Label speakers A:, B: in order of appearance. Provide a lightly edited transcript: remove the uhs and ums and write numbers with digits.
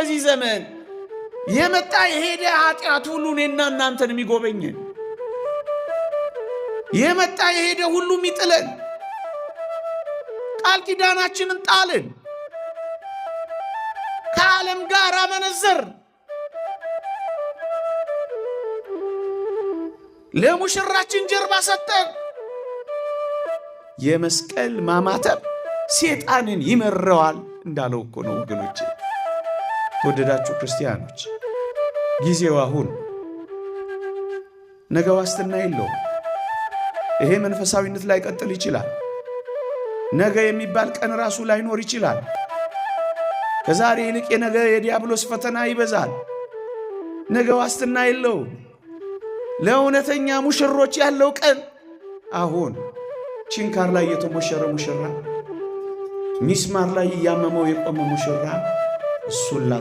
A: በዚህ ዘመን የመጣ የሄደ ኃጢአት ሁሉ እኔና እናንተን የሚጎበኘን የመጣ የሄደ ሁሉ የሚጥለን ቃል ኪዳናችንን ጣልን፣ ከዓለም ጋር አመነዘር፣ ለሙሽራችን ጀርባ ሰጠን። የመስቀል ማማተብ ሰይጣንን ይመረዋል እንዳለው እኮ ነው ወገኖቼ። ተወደዳችሁ ክርስቲያኖች፣ ጊዜው አሁን፣ ነገ ዋስትና የለውም። ይሄ መንፈሳዊነት ላይ ቀጥል ይችላል። ነገ የሚባል ቀን ራሱ ላይኖር ይችላል። ከዛሬ ይልቅ የነገ የዲያብሎስ ፈተና ይበዛል። ነገ ዋስትና የለውም። ለእውነተኛ ሙሽሮች ያለው ቀን አሁን። ችንካር ላይ የተሞሸረ ሙሽራ፣ ሚስማር ላይ እያመመው የቆመ ሙሽራ እሱላ